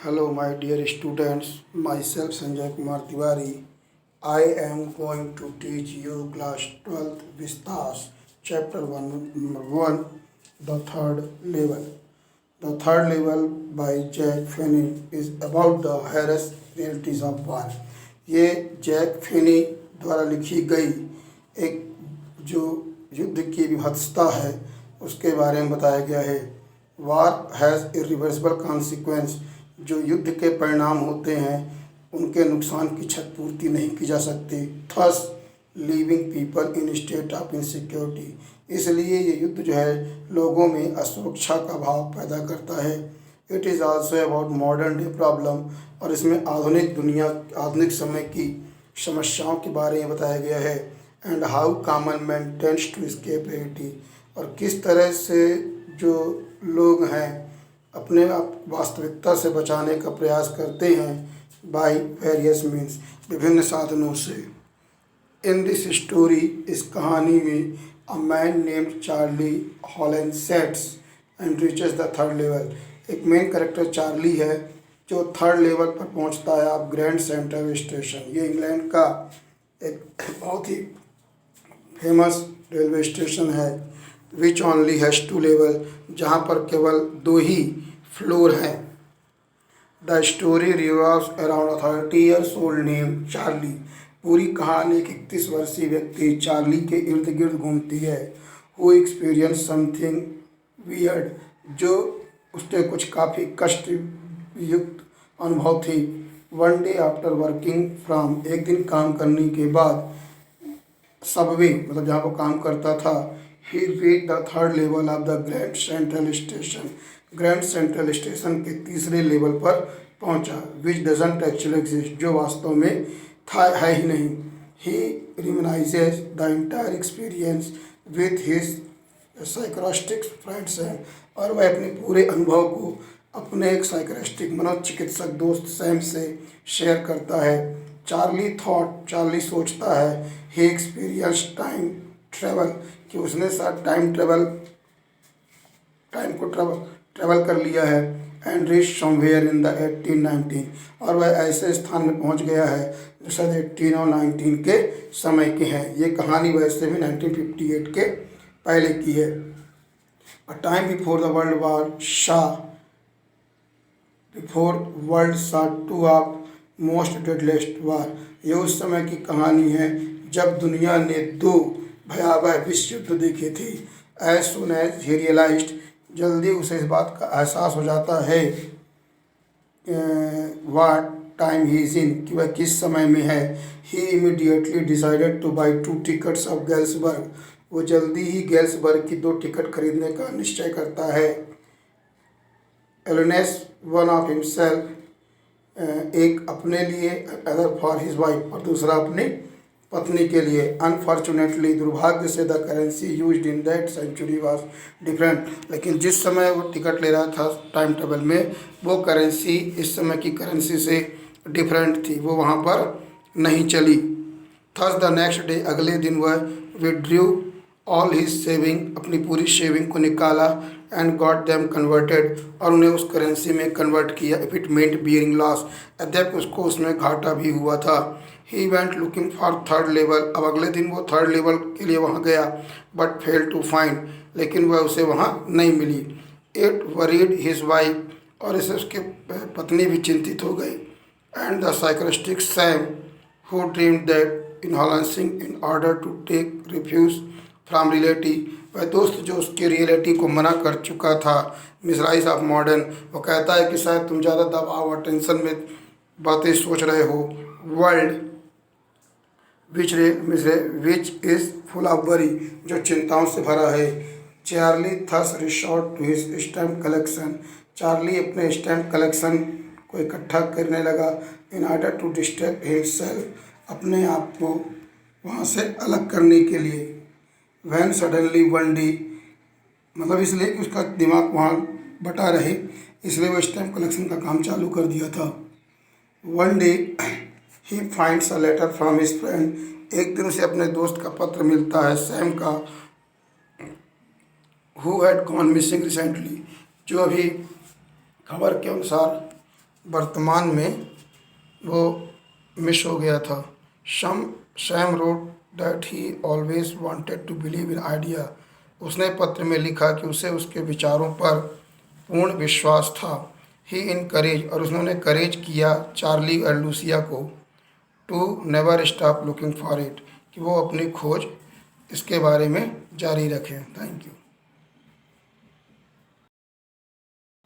Hello, my dear students. Myself Sanjay Kumar Tiwari. I am going to teach you class 12th Vistas, chapter 1, number 1, the third level. The third level by Jack Finney is about the harsh realities of war. ये Jack Finney द्वारा लिखी गई एक जो युद्ध की विभत्सता है उसके बारे में बताया गया है। वार हैज़ इरिवर्सिबल कॉन्सिक्वेंस, जो युद्ध के परिणाम होते हैं उनके नुकसान की क्षतिपूर्ति नहीं की जा सकती। Thus leaving people in state of insecurity, इसलिए ये युद्ध जो है लोगों में असुरक्षा का भाव पैदा करता है। It is also about modern day problem, और इसमें आधुनिक समय की समस्याओं के बारे में बताया गया है। And how common man tends to escape reality, और किस तरह से जो लोग हैं अपने आप वास्तविकता से बचाने का प्रयास करते हैं बाय वेरियस मीन्स, विभिन्न साधनों से। इन दिस स्टोरी, इस कहानी में, a man named Charlie Holland sets and reaches the third level, एक मेन कैरेक्टर चार्ली है जो थर्ड लेवल पर पहुंचता है आप ग्रैंड सेंट्रल स्टेशन। ये इंग्लैंड का एक बहुत ही फेमस रेलवे स्टेशन है। विच ओनली हैज़ 2 लेवल, जहाँ पर केवल 2 ही फ्लोर हैं। The story revolves around a 30 years old name Charlie, पूरी कहानी एक 31 वर्षीय व्यक्ति चार्ली के इर्द गिर्द घूमती है। हु एक्सपीरियंस समथिंग वियर्ड, जो उसके कुछ काफ़ी कष्ट युक्त अनुभव थी। One day after working from, एक दिन काम करने के बाद सबवे, मतलब जहाँ वो काम करता था, he reach the third level of the Grand Central Station, Grand Central Station के तीसरे लेवल पर पहुँचा। विच डजंट एक्चुअली एग्जिस्ट, जो वास्तव में था है ही नहीं। He reminisces the entire experience with his psychologist friends, और वह अपने पूरे अनुभव को अपने एक साइकोलॉजिस्ट मनोचिकित्सक दोस्त सैम से शेयर करता है। चार्ली सोचता है, ही एक्सपीरियंस टाइम ट्रेवल, कि उसने साथ टाइम को ट्रेवल कर लिया है। And reach somewhere in the 1819, और वह ऐसे स्थान में पहुंच गया है जो शायद 18 और 19 के समय के हैं। ये कहानी वैसे भी 1958 के पहले की है। A time before the world सा 2 ऑफ मोस्ट डेडलिस्ट वार, ये उस समय की कहानी है जब दुनिया ने 2 भयावह विश्व युद्ध देखे थे। As soon as he realized, जल्दी उसे इस बात का एहसास हो जाता है what time he is in, कि वह किस समय में है। He immediately decided to buy 2 tickets of Galesburg, वो जल्दी ही गैल्सबर्ग की 2 टिकट खरीदने का निश्चय करता है। एलोनेस वन ऑफ हिमसेल्फ, एक अपने लिए, अदर फॉर हिज वाइफ, और दूसरा अपनी पत्नी के लिए। अनफॉर्चुनेटली, दुर्भाग्य से, the currency used in that century was different, लेकिन जिस समय वो टिकट ले रहा था टाइम टेबल में, वो करेंसी इस समय की करेंसी से डिफरेंट थी, वो वहाँ पर नहीं चली। थस द नेक्स्ट डे, अगले दिन वह विड्रू ऑल हिज सेविंग, अपनी पूरी शेविंग को निकाला। एंड गॉट देम कन्वर्टेड, और उन्हें उस करेंसी में कन्वर्ट किया। If it meant bearing loss, अद्यप उसको उसमें घाटा भी हुआ था। He went looking for third level, अब अगले दिन वो थर्ड लेवल के लिए वहाँ गया, बट फेल टू फाइंड, लेकिन वह उसे वहाँ नहीं मिली। इट वरीड हिज वाइफ, और इससे उसकी पत्नी भी चिंतित हो गई। And the psychologist Sam, who dreamed that इनहालेंसिंग in order to take refuge from reality, वह दोस्त जो उसकी रियलिटी को मना कर चुका था, मिसराइज ऑफ मॉडर्न, वो कहता है कि शायद तुम ज़्यादा दबाव और टेंशन में बातें सोच रहे हो। World which is full of worry, जो चिंताओं से भरा है। Charlie thus resort to his stamp collection, Charlie अपने स्टैम्प कलेक्शन को इकट्ठा करने लगा। In order to distract himself, अपने आप को वहाँ से अलग करने के लिए। वैन सडनली वन डे, मतलब इसलिए कि उसका दिमाग वहाँ बटा रहे, इसलिए वो स्टैम्प कलेक्शन का काम चालू कर दिया था। One day he finds a letter from his friend, एक दिन उसे अपने दोस्त का पत्र मिलता है, सैम का, who had gone missing recently, जो अभी खबर के अनुसार वर्तमान में वो मिस हो गया था। Sam wrote that he always wanted to believe in idea. उसने पत्र में लिखा कि उसे उसके विचारों पर पूर्ण विश्वास था। ही इनकरेज, और उन्होंने करेज किया चार्ली और लूसिया को to never stop looking for it, कि वो अपनी खोज इसके बारे में जारी रखें। Thank you.